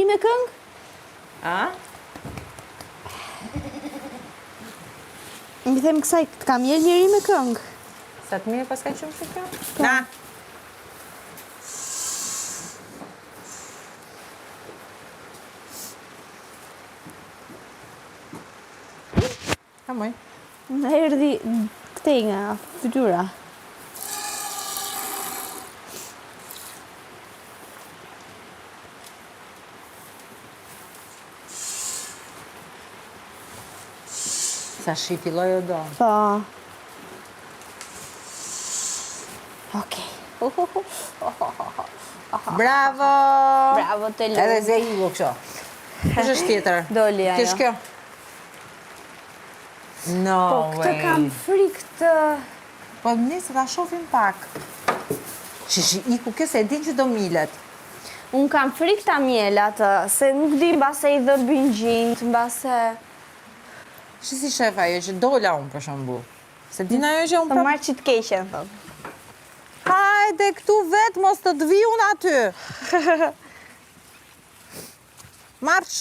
Me këngë? A? Më them kësaj, të kam jel njeri me këngë. Sa të mirë pas ka qëmë që kjo? Na! Ka moj? Në erdi këtej nga fytyra. Sa shi filloj o do. Po. Okej. Bravo! Bravo të lu. Edhe ze higo kësho. Kështë është tjetër? Doli ajo. Kështë kjo? No Po, way. këtë kam frikë të... Po nëse ta shofim pak. Shishi, iku kjo se e din që do milet. Unë kam frikë ta mjelat, se nuk di mbase i dhe bëngjint, mbase... Shi si shef ajo që dola unë për shembull. Se din ajo që unë Të marrë që të keqen, thot. Hajde këtu vetë, mos të dvi unë aty. Marsh.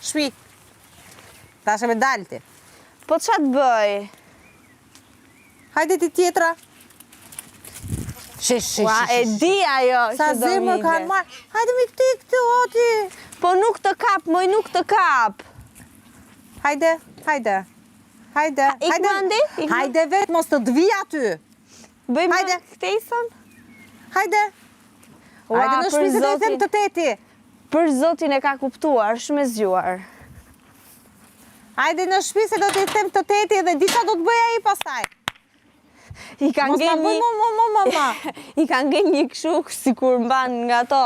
Shpi. Tashe me dalti. Po qa të bëj? Hajde ti tjetra. Shish. Ua, e di ajo Sa që do zemër kanë mide. marrë. Hajde mi këtë, oti. Po nuk të kap, moj nuk të kap. Hajde. Ik mandi? Hajde vetë, mos të dvi aty. Bëjmë Hajde. këtej son? Hajde. Ua, Hajde në për shpi se do i them zotin. të teti. Për zotin e ka kuptuar, shumë e zgjuar. Hajde në shpi se do t'i them të teti dhe di qa do të bëja i pastaj. I ka Mos ta ngel bëj mama. I ka ngel një këshu si kur mban nga to,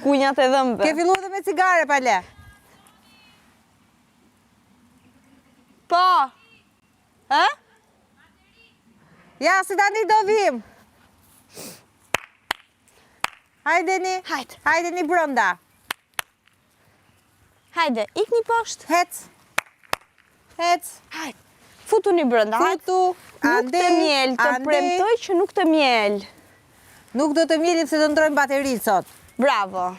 kunjat e dhëmbe. Ke fillu dhe me cigare, pale. Po. Ë? Ja, si tani do vim. Hajdeni. Hajde. Hajdeni brënda. Hajde, ik një poshtë. Hec. Hajde. Futu një brënda, hajde. Futu. Nuk të mjel, të premtoj që nuk të mjel. Nuk do të mjelim se do ndrojmë bateritë sot. Bravo.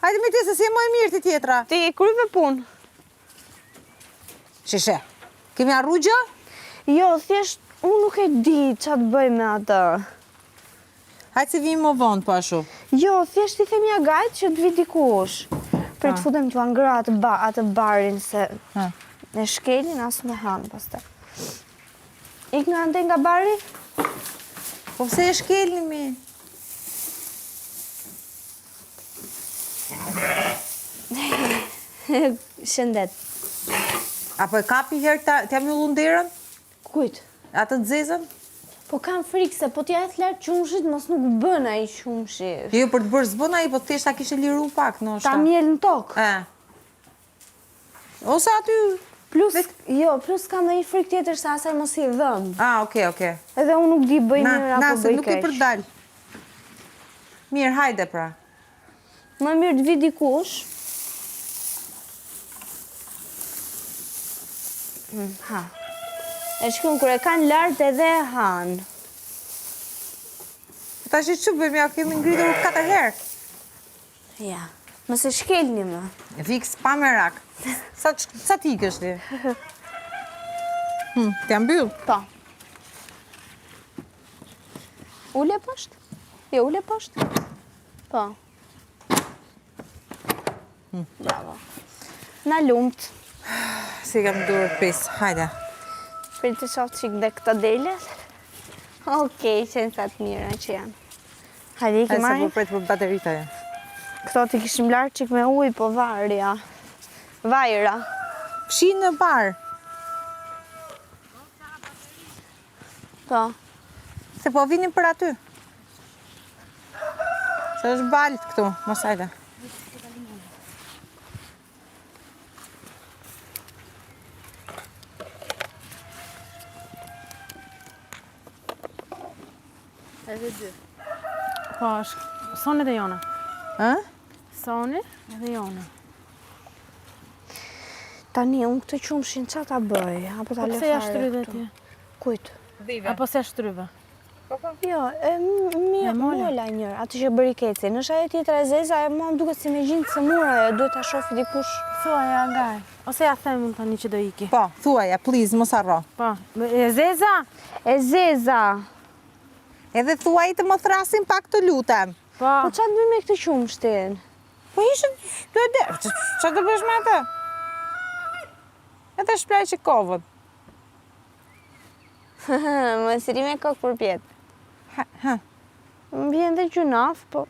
Hajde me ti se si e më e mirë ti tjetra. Ti kryve punë. Shishe. Kemi arru gjë? Jo, thjesht, unë nuk e di që të bëj me atë. Hajde si vim më vonë, po ashu. Jo, thjesht i themi agajt që të vi dikush. Për të futem të angra atë barin se ne shkelin asë me hanë pastaj. Ik nga ande nga bari? Po pse e shkelni mi? Shëndet. Apo e kapi herë t'ja mjullu nderën? Kujt? Atë të zezën? Po kam frikë se po t'ja e thlarë qumshit mos nuk bën ai qumshit. Jo, për të bërë zbën ai, po thjesht ta kishe liru pak, no Ta mjel në tokë. Ose aty... Plus kam dhe një frikë tjetër se asaj mos i dhëm. Okej. Edhe unë nuk di bëj mirë apo bëj keq. Na, se nuk e për dalë. Mirë, hajde pra. Më mirë të vi dikush. Ha. E shkun, kur e kanë lartë edhe e hanë. Ta shi që bëjmë, ja kemi ngritur 4 herë. Ja, mëse shkelni më. Fiks pa merak. Sa ti kështi? T'ja mbyll? Po. Ule poshtë? Jo, ule poshtë? Po. Bravo. Na lumt. Si kam durë pis, hajde. Për të shoftë qik dhe këto delet? Okej, qenë sa të mira që janë. Hajde, i Hajde se marrim. po pretë për baterita e. Këto t'i kishim larë qik me uj, po varja. Vajra. Fshi në barë. Po. Se po vinim për aty. Se është balët këtu, mos hajde. Edhe dy. Po, është Soni dhe Jona. Soni dhe Jona. Tani, unë këtë qumshin qa ta bëj? Apo ta Po lë pse ja fare shtrydhe këtu? ti? Kujt? Apo se shtrydhe? Jo, mola njërë, atë që bëri keci. Nësh ajo tjetër e zeza, e mua më duket si me gjinë të mura, duhet ta shofi dikush. Thuaja ngaj. Ose ja them unë tani që do iki. Po, thuaja, please, mos harro. Po, e zeza? E zeza. Edhe thuaj të më thrasin pak të lutem. Po. Po qa të bëj me këtë qumshtin? Po ishte të edhe, që të bësh me atë? Edhe shplaj që kovët. Më siri me kokë për pjetë. Ha. Më vjen dhe gjunaf, po...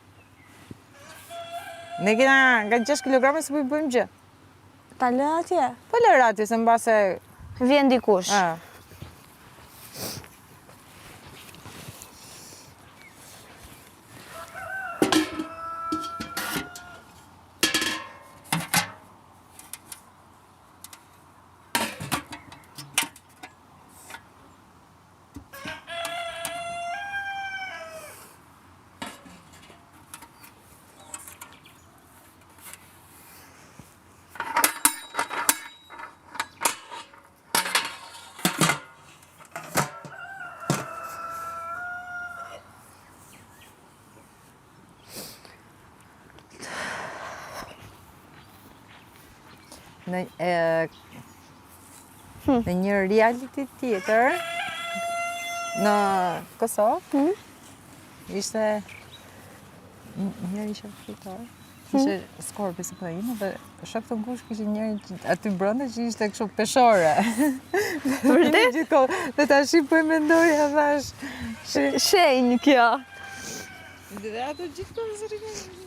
Ne kena nga 6 kg se po i bëjmë gjë. Ta lë atje? Po lërë aty, se mbase... Vjen dikush. Në një reality tjetër, në Kosovë, ishte njëri që fitor, ishte Skorpi si po imë, dhe shok të ngush kishte njëri aty brenda që ishte kështu peshore. Vërtet? Dhe tash po e mendoja thash. Shenjë kjo. Dhe ato gjithë